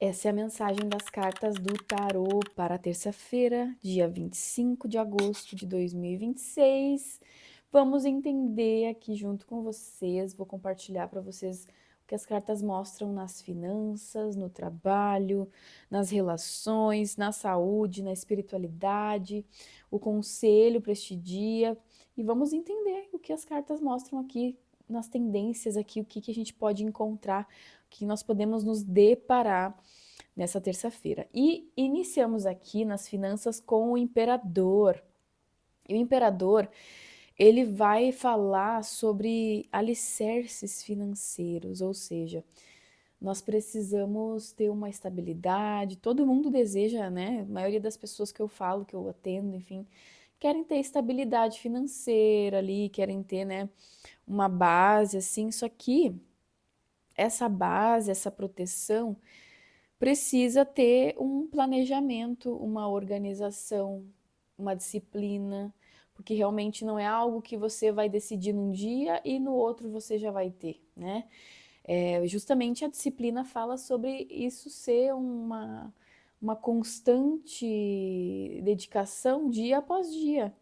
Essa é a mensagem das cartas do tarô para terça-feira, dia 25 de agosto de 2026. Vamos entender aqui junto com vocês, vou compartilhar para vocês o que as cartas mostram nas finanças, no trabalho, nas relações, na saúde, na espiritualidade, o conselho para este dia. E vamos entender o que as cartas mostram aqui nas tendências aqui, o que a gente pode encontrar, o que nós podemos nos deparar nessa terça-feira. E iniciamos aqui nas finanças com o imperador. E o imperador, ele vai falar sobre alicerces financeiros, ou seja, nós precisamos ter uma estabilidade, todo mundo deseja, né? A maioria das pessoas que eu falo, que eu atendo, enfim, querem ter estabilidade financeira ali, querem ter, né, uma base assim, só que essa base, essa proteção, precisa ter um planejamento, uma organização, uma disciplina, porque realmente não é algo que você vai decidir num dia e no outro você já vai ter, né? Justamente a disciplina fala sobre isso ser uma constante dedicação dia após dia,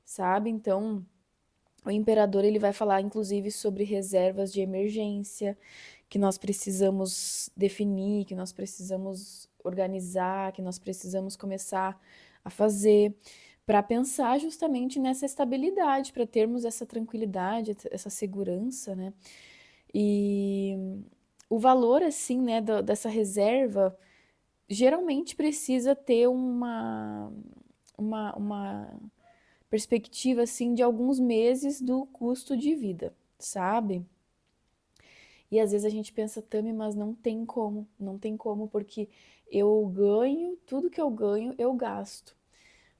sabe? Então, o imperador ele vai falar inclusive sobre reservas de emergência, que nós precisamos definir, que nós precisamos organizar, que nós precisamos começar a fazer para pensar justamente nessa estabilidade, para termos essa tranquilidade, essa segurança, né? E o valor, assim, né, dessa reserva geralmente precisa ter uma perspectiva, assim, de alguns meses do custo de vida, sabe? E às vezes a gente pensa, Tami, mas não tem como, não tem como, porque eu ganho, tudo que eu ganho, eu gasto.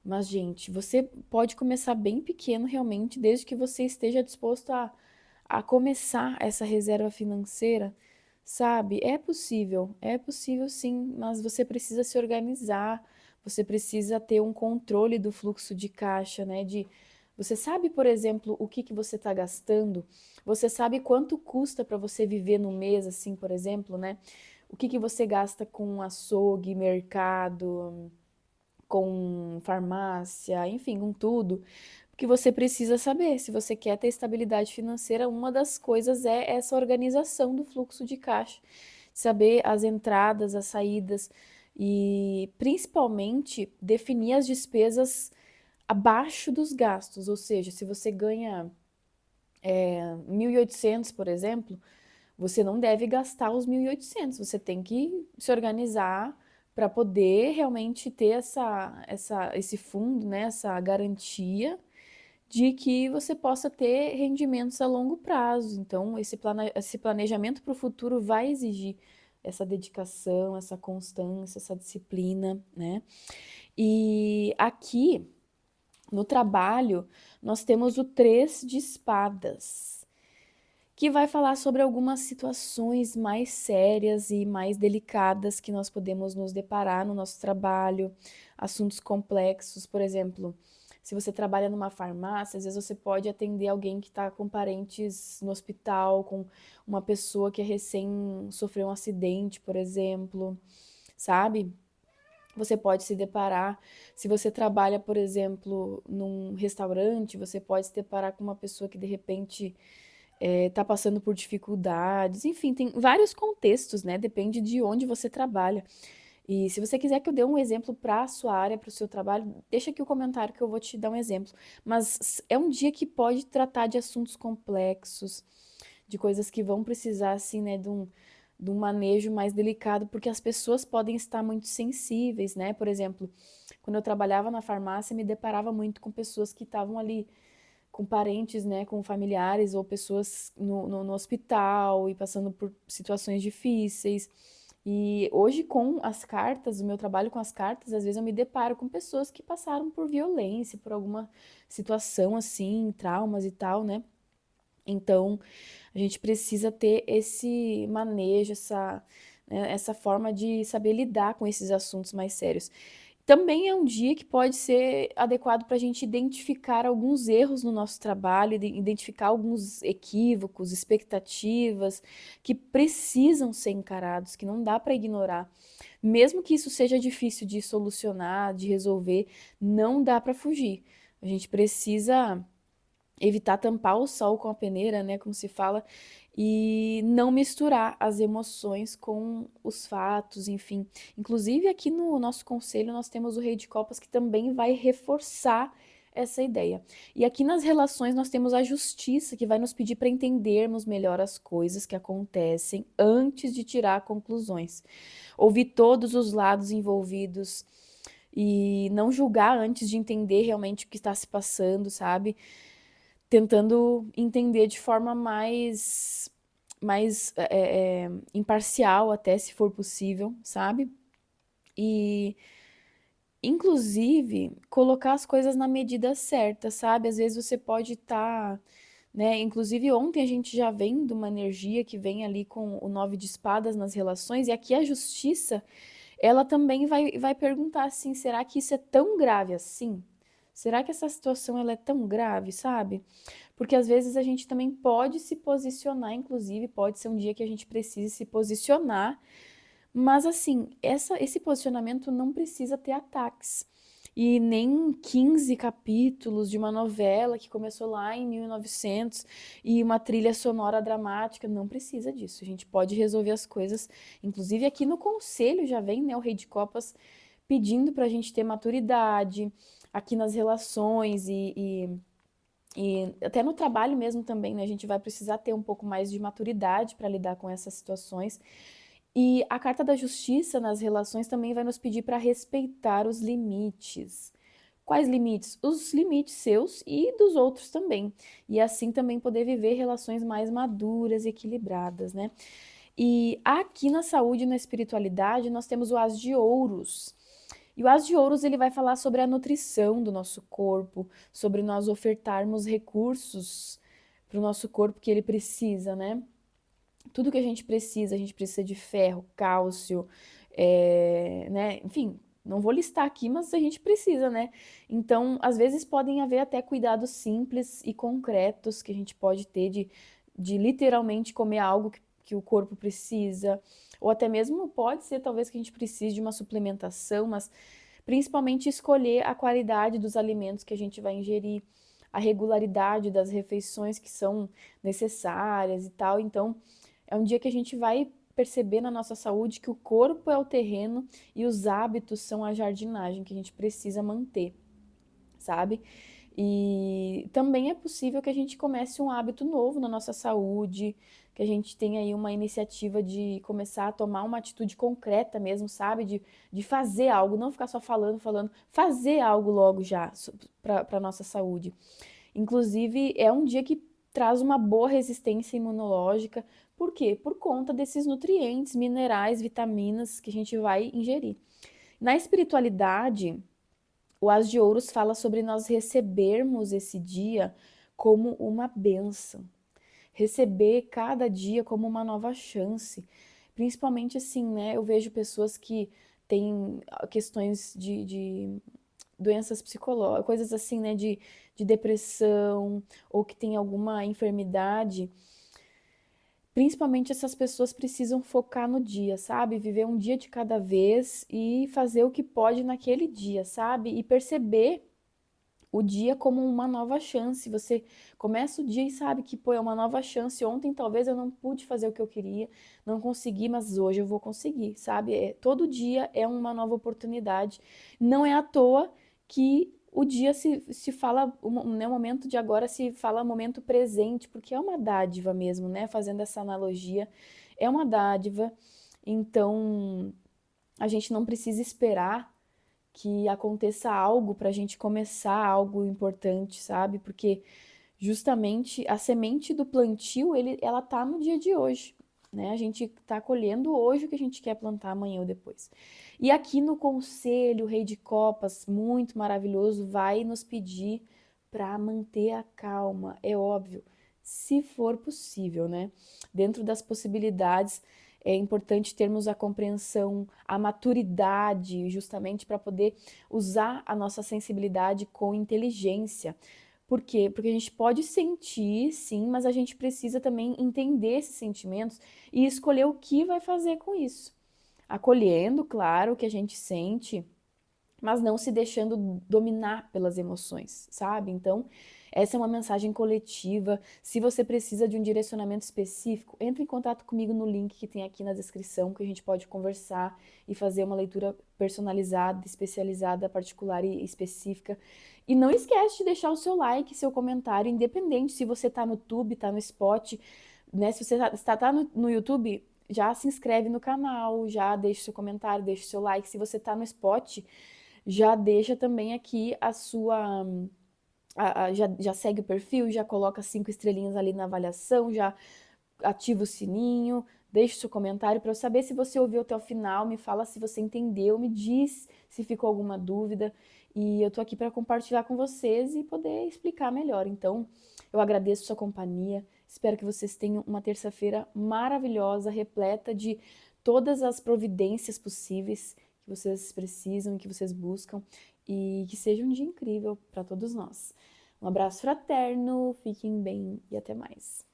Mas, gente, você pode começar bem pequeno realmente, desde que você esteja disposto a começar essa reserva financeira, sabe? É possível sim, mas você precisa se organizar, você precisa ter um controle do fluxo de caixa, né? Você sabe, por exemplo, o que que você está gastando? Você sabe quanto custa para você viver no mês, assim, por exemplo, né? O que que você gasta com açougue, mercado, com farmácia, enfim, com tudo, porque você precisa saber. Se você quer ter estabilidade financeira, uma das coisas é essa organização do fluxo de caixa, saber as entradas, as saídas e principalmente definir as despesas abaixo dos gastos, ou seja, se você ganha 1.800, por exemplo, você não deve gastar os 1.800. Você tem que se organizar para poder realmente ter esse fundo, né, essa garantia de que você possa ter rendimentos a longo prazo. Então, esse planejamento para o futuro vai exigir essa dedicação, essa constância, essa disciplina, né? E aqui no trabalho, nós temos o três de espadas, que vai falar sobre algumas situações mais sérias e mais delicadas que nós podemos nos deparar no nosso trabalho, assuntos complexos, por exemplo, se você trabalha numa farmácia, às vezes você pode atender alguém que está com parentes no hospital, com uma pessoa que é recém sofreu um acidente, por exemplo, sabe? Você pode se deparar, se você trabalha, por exemplo, num restaurante, você pode se deparar com uma pessoa que de repente está passando por dificuldades, enfim, tem vários contextos, né? Depende de onde você trabalha. E se você quiser que eu dê um exemplo para a sua área, para o seu trabalho, deixa aqui o comentário que eu vou te dar um exemplo. Mas é um dia que pode tratar de assuntos complexos, de coisas que vão precisar, assim, né, de um manejo mais delicado, porque as pessoas podem estar muito sensíveis, né? Por exemplo, quando eu trabalhava na farmácia, me deparava muito com pessoas que estavam ali com parentes, né, com familiares ou pessoas no hospital e passando por situações difíceis. E hoje, com as cartas, o meu trabalho com as cartas, às vezes eu me deparo com pessoas que passaram por violência, por alguma situação assim, traumas e tal, né? Então, a gente precisa ter esse manejo, essa forma de saber lidar com esses assuntos mais sérios. Também é um dia que pode ser adequado para a gente identificar alguns erros no nosso trabalho, identificar alguns equívocos, expectativas que precisam ser encarados, que não dá para ignorar. Mesmo que isso seja difícil de solucionar, de resolver, não dá para fugir. A gente precisa evitar tampar o sol com a peneira, né, como se fala, e não misturar as emoções com os fatos, enfim. Inclusive aqui no nosso conselho nós temos o Rei de Copas que também vai reforçar essa ideia. E aqui nas relações nós temos a justiça que vai nos pedir para entendermos melhor as coisas que acontecem antes de tirar conclusões. Ouvir todos os lados envolvidos e não julgar antes de entender realmente o que está se passando, sabe? Tentando entender de forma mais imparcial até, se for possível, sabe? E, inclusive, colocar as coisas na medida certa, sabe? Às vezes você pode estar, né? Inclusive, ontem a gente já vem de uma energia que vem ali com o 9 de espadas nas relações, e aqui a justiça, ela também vai perguntar assim, será que isso é tão grave assim? Será que essa situação ela é tão grave, sabe? Porque às vezes a gente também pode se posicionar, inclusive pode ser um dia que a gente precise se posicionar, mas assim, esse posicionamento não precisa ter ataques. E nem 15 capítulos de uma novela que começou lá em 1900 e uma trilha sonora dramática, não precisa disso. A gente pode resolver as coisas, inclusive aqui no conselho já vem, né, o Rei de Copas pedindo para a gente ter maturidade aqui nas relações e até no trabalho mesmo também, né? A gente vai precisar ter um pouco mais de maturidade para lidar com essas situações. E a carta da justiça nas relações também vai nos pedir para respeitar os limites. Quais limites? Os limites seus e dos outros também. E assim também poder viver relações mais maduras e equilibradas, né? E aqui na saúde e na espiritualidade nós temos o As de Ouros. E o As de Ouros ele vai falar sobre a nutrição do nosso corpo, sobre nós ofertarmos recursos para o nosso corpo que ele precisa, né? Tudo que a gente precisa de ferro, cálcio, né? Enfim, não vou listar aqui, mas a gente precisa, né? Então, às vezes podem haver até cuidados simples e concretos que a gente pode ter de literalmente comer algo que o corpo precisa, ou até mesmo pode ser talvez que a gente precise de uma suplementação, mas principalmente escolher a qualidade dos alimentos que a gente vai ingerir, a regularidade das refeições que são necessárias e tal. Então, é um dia que a gente vai perceber na nossa saúde que o corpo é o terreno e os hábitos são a jardinagem que a gente precisa manter, sabe? E também é possível que a gente comece um hábito novo na nossa saúde, que a gente tenha aí uma iniciativa de começar a tomar uma atitude concreta mesmo, sabe? De fazer algo, não ficar só falando, fazer algo logo já para a nossa saúde. Inclusive, é um dia que traz uma boa resistência imunológica. Por quê? Por conta desses nutrientes, minerais, vitaminas que a gente vai ingerir. Na espiritualidade, o As de Ouros fala sobre nós recebermos esse dia como uma bênção. Receber cada dia como uma nova chance. Principalmente assim, né? Eu vejo pessoas que têm questões de doenças psicológicas, coisas assim, né? De depressão, ou que tem alguma enfermidade. Principalmente essas pessoas precisam focar no dia, sabe? Viver um dia de cada vez e fazer o que pode naquele dia, sabe? E perceber o dia como uma nova chance. Você começa o dia e sabe que, pô, é uma nova chance. Ontem talvez eu não pude fazer o que eu queria, não consegui, mas hoje eu vou conseguir, sabe? Todo dia é uma nova oportunidade. Não é à toa que o dia se fala, né, o momento de agora se fala momento presente, porque é uma dádiva mesmo, né? Fazendo essa analogia, é uma dádiva. Então, a gente não precisa esperar que aconteça algo para a gente começar algo importante, sabe? Porque justamente a semente do plantio, ela tá no dia de hoje, né? A gente tá colhendo hoje o que a gente quer plantar amanhã ou depois. E aqui no conselho, o Rei de Copas, muito maravilhoso, vai nos pedir para manter a calma, é óbvio, se for possível, né? Dentro das possibilidades, É importante termos a compreensão, a maturidade, justamente para poder usar a nossa sensibilidade com inteligência. Por quê? Porque a gente pode sentir, sim, mas a gente precisa também entender esses sentimentos e escolher o que vai fazer com isso. Acolhendo, claro, o que a gente sente, mas não se deixando dominar pelas emoções, sabe? Então, essa é uma mensagem coletiva. Se você precisa de um direcionamento específico, entre em contato comigo no link que tem aqui na descrição, que a gente pode conversar e fazer uma leitura personalizada, especializada, particular e específica. E não esquece de deixar o seu like, seu comentário, independente se você tá no YouTube, tá no Spot, né? Se você tá no YouTube, já se inscreve no canal, já deixa seu comentário, deixa seu like. Se você tá no Spot, já deixa também aqui a sua. Já segue o perfil, já coloca 5 estrelinhas ali na avaliação, já ativa o sininho, deixa o seu comentário para eu saber se você ouviu até o final, me fala se você entendeu, me diz se ficou alguma dúvida. E eu tô aqui para compartilhar com vocês e poder explicar melhor. Então, eu agradeço sua companhia, espero que vocês tenham uma terça-feira maravilhosa, repleta de todas as providências possíveis que vocês precisam e que vocês buscam e que seja um dia incrível para todos nós. Um abraço fraterno, fiquem bem e até mais.